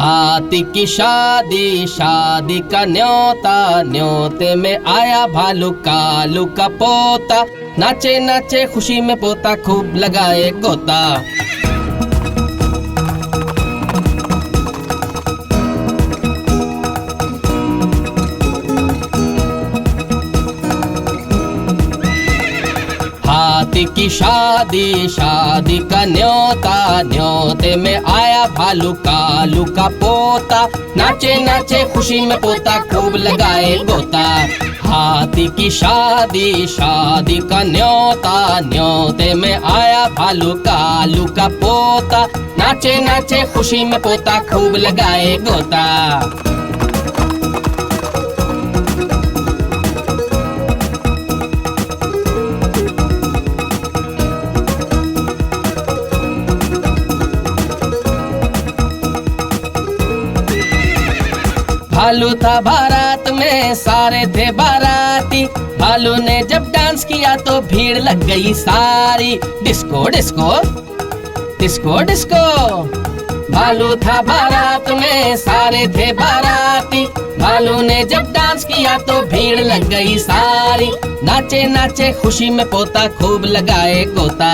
हाथी की शादी, शादी का न्योता, न्योते में आया भालू कालू का पोता। नाचे नाचे खुशी में पोता खूब लगाए गोता। हाथी की शादी, शादी का न्योता, न्योते में आया भालू कालू का पोता। नाचे नाचे खुशी में पोता खूब लगाए गोता। हाथी की शादी, शादी का न्योता, न्योते में आया भालू कालू का पोता। नाचे नाचे खुशी में पोता खूब लगाए गोता। भालू था बारात में, सारे थे बाराती। भालू ने जब डांस किया तो भीड़ लग गई सारी। Disco disco disco disco. भालू था बारात में, सारे थे बाराती। भालू ने जब डांस किया तो भीड़ लग गई सारी। नाचे नाचे खुशी में पोता खूब लगाए गोता।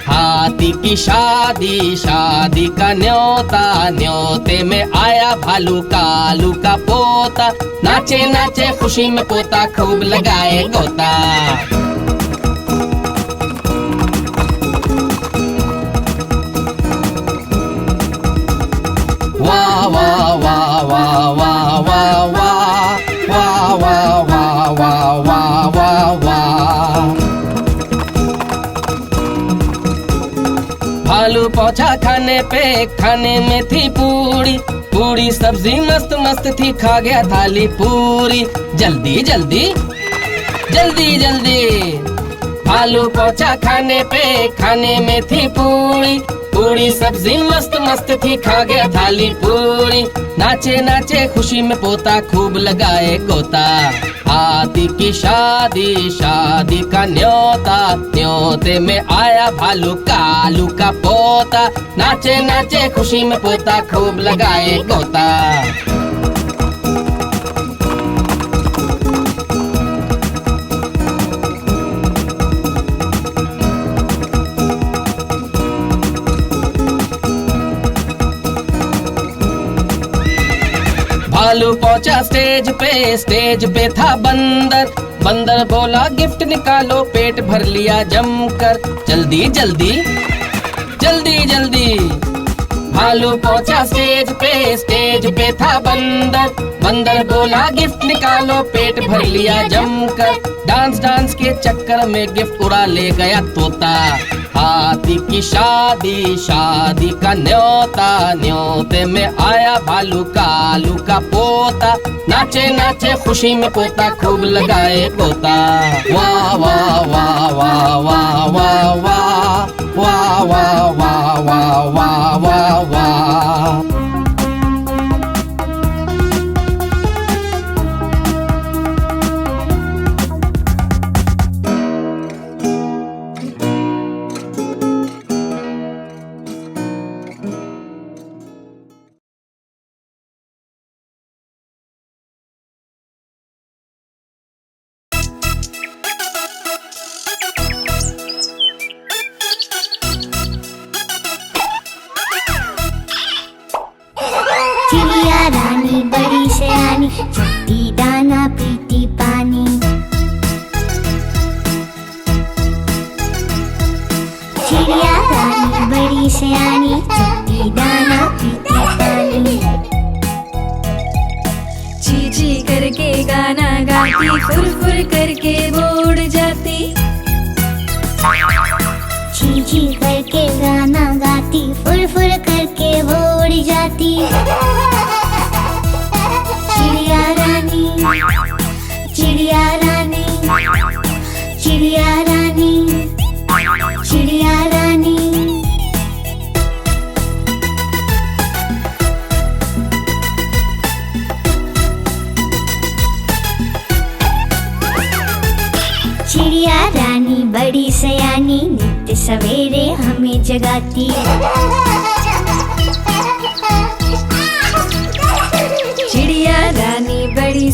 हाथी की शादी, शादी का न्योता, न्योते में आया भालू कालू का पोता। नाचे नाचे खुशी में पोता खूब लगाए गोता। वाह वाह वाह वाह वाह वाह वाह वाह वाह वाह वाह वाह वाह। भालू पहुंचा खाने पे, खाने में थी पूरी। पूरी सब्जी मस्त मस्त थी, खा गया थाली पूरी। जल्दी जल्दी जल्दी जल्दी। भालू पहुंचा खाने पे, खाने में थी पूरी। पूरी सब्जी मस्त मस्त थी, खा गया थाली पूरी। नाचे नाचे खुशी में पोता खूब लगाए गोता। हाथी की शादी, शादी का न्योता, न्योते में आया भालू कालू का पोता। नाचे नाचे खुशी में पोता खूब लगाए गोता। भालू पहुंचा स्टेज पे था बंदर। बंदर बोला गिफ्ट निकालो, पेट भर लिया जमकर। जल्दी जल्दी जल्दी जल्दी। भालू पहुंचा स्टेज पे था बंदर। बंदर बोला गिफ्ट निकालो, पेट भर लिया जमकर। डांस डांस के चक्कर में गिफ्ट उड़ा ले गया तोता। हाथी की शादी, शादी का न्योता, न्योते में आया भालू कालू का पोता। नाचे नाचे खुशी में पोता खूब लगाए गोता। वाह वाह वाह वाह वाह वाह वाह वाह वाह वाह वाह वाह वाह वाह। चिड़िया रानी बड़ी सयानी, चट्टी दाना पीती पानी। चिड़िया रानी बड़ी सयानी, चट्टी दाना पीती पानी। ची ची करके गाना गाती, फुर फुर करके वो उड़ जाती। ची ची करके गाना गाती, फुर फुर करके वो उड़ जाती। चिड़िया रानी, चिड़िया रानी, चिड़िया रानी, चिड़िया रानी। चिड़िया रानी बड़ी सयानी, नित्य सवेरे हमें जगाती।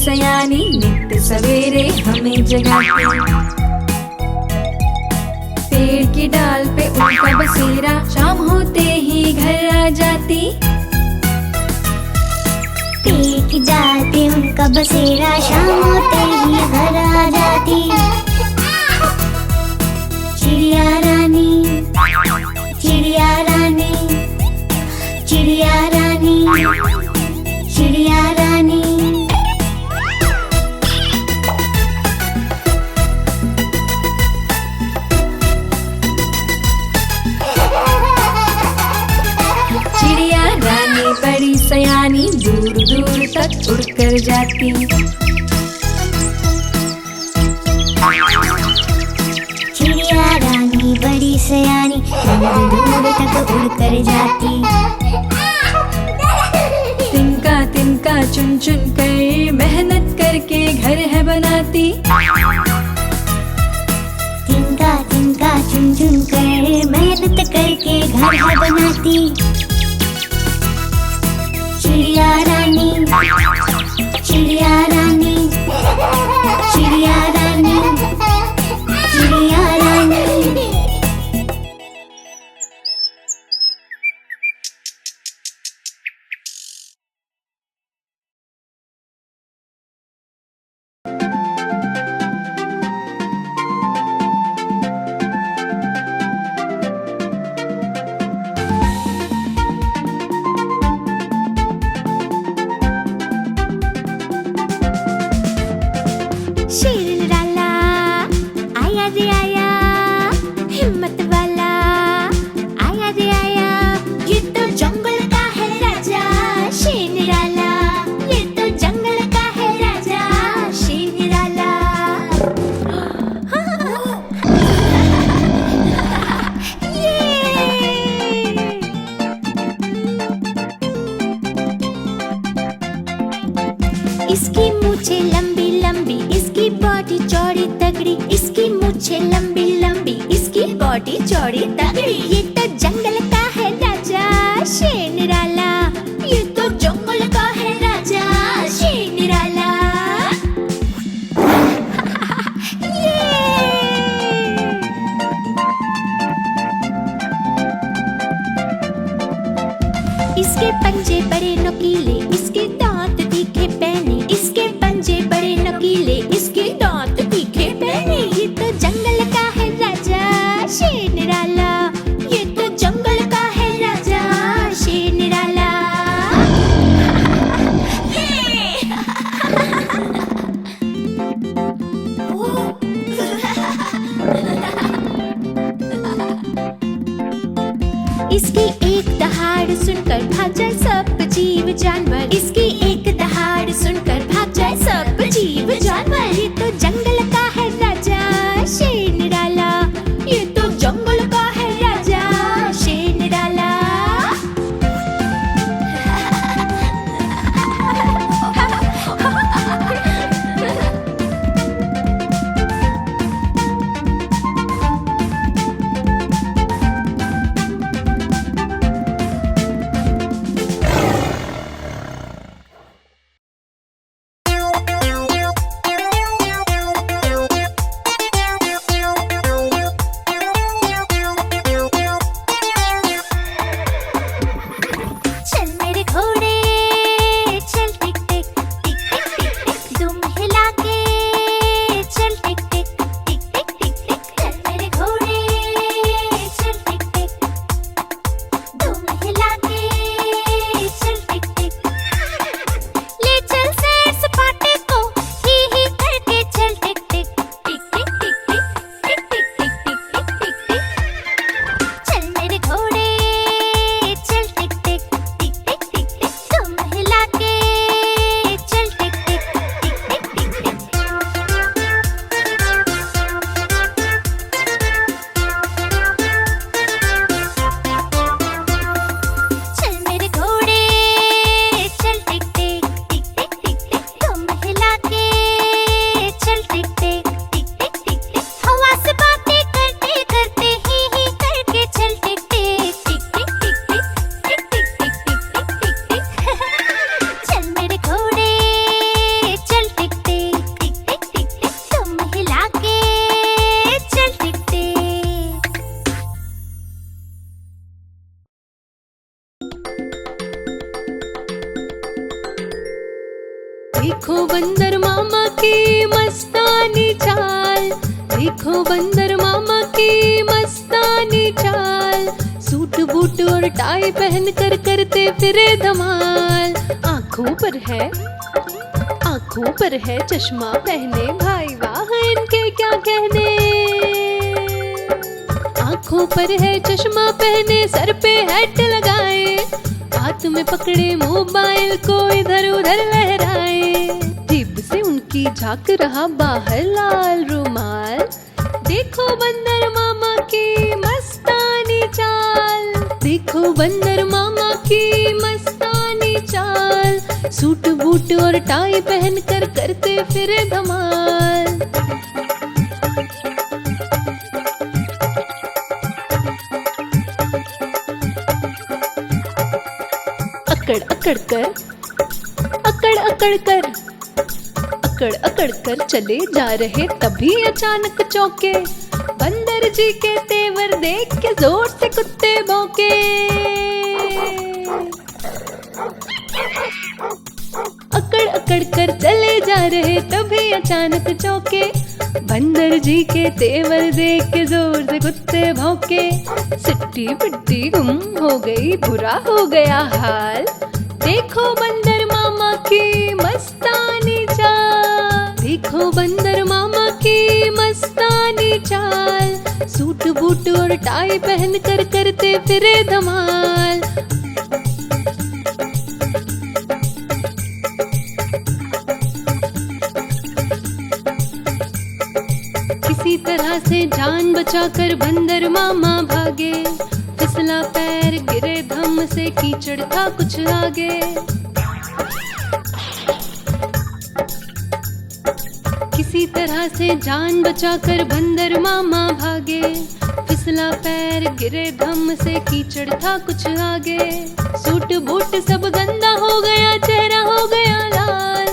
सयानी नित्य सवेरे हमें जगाती। पेड़ की डाल पे उनका बसेरा शाम होते ही घर आ जाती। पेड़ की डाल पे उनका बसेरा शाम होते ही घर आ जाती। चिड़िया रानी, चिड़िया रानी, चिड़िया रानी, चिड़िया रानी। चिड़िया रानी बड़ी सयानी दूर दूर तक उड़कर जाती। चिड़िया रानी बड़ी सयानी दूर दूर तक उड़कर जाती। तिनका तिनका चुन चुन कर मेहनत करके घर है बनाती। तिनका तिनका चुन चुन कर मेहनत करके घर है बनाती। चिड़िया रानी, चिड़िया रानी, चिड़िया रानी, चिड़िया रानी। शेर निराला आया रे आया, हिम्मत वाला आया रे आया। ये तो जंगल का है राजा शेर निराला, ये तो जंगल का है राजा शेर निराला। इसकी मूछे लंबी लंबी, इसकी बॉडी चौड़ी तगड़ी, इसकी मूछे लंबी लंबी, इसकी बॉडी चौड़ी तगड़ी। ये तो जंगल का है राजा शेर निराला, ये तो जंगल का है राजा शेर निराला। इसके पंजे बड़े नुकीले, इसके दांत तीखे पैने, इसके पंजे बड़े नुकीले, इसके दांत तीखे पैने। ये तो जंगल का है राजा शेर निराला, ये तो जंगल का है राजा शेर निराला। इसकी एक दहाड़ सुनकर भाग जाए सब जीव जानवर, इसकी एक दहाड़ सुनकर भाग जाए सब जीव जानवर। ये तो जंगल का है राजा शेर निराला, ये तो जंगल का है राजा शेर निराला। देखो बंदर मामा की मस्तानी चाल, देखो बंदर मामा की मस्तानी चाल। सूट बूट और टाई पहन कर करते फिरे धमाल। आँखों पर है चश्मा पहने, भाई वाह इनके क्या कहने। आँखों पर है चश्मा पहने, सर पे हैट लगाए, हाथ में पकड़े मोबाइल को इधर उधर लहराए। जेब से उनकी झांक रहा बाहर लाल रुमाल। देखो बंदर मामा की मस्तानी चाल, देखो बंदर मामा की मस्तानी चाल। सूट बूट और टाई पहन कर करते फिरे धमाल। अकड़ कर चले जा रहे, तभी अचानक चौके। बंदर जी के तेवर देख के जोर से कुत्ते भौंके। अकड़ कर चले जा रहे, तभी अचानक चौके। बंदर जी के तेवर देख के जोर से कुत्ते भौंके। सिट्टी पिट्टी गुम हो गई, बुरा हो गया हाल। देखो बंदर मामा की मस्तानी चाल, देखो बंदर मामा की मस्तानी चाल। सूट बूट और टाई पहन कर करते फिरे धमाल। किसी तरह से जान बचाकर बंदर मामा भागे। फिसला पैर गिरे धम से, कीचड़ था कुछ आगे। किसी तरह से जान बचाकर बंदर मामा भागे। फिसला पैर गिरे धम से, कीचड़ था कुछ आगे। सूट बूट सब गंदा हो गया, चेहरा हो गया लाल।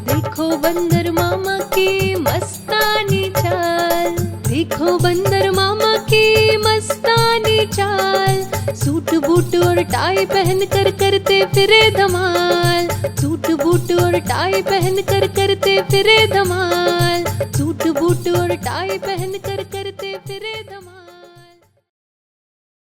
देखो बंदर मामा की मस्तानी चाल, देखो बंदर मामा की मस्तानी चाल। सूट बूट और टाई पहन कर करते फिरे धमाल। सूट बूट और टाई पहन कर करते फिरे धमाल। सूट बूट और टाई पहन कर करते फिरे धमाल।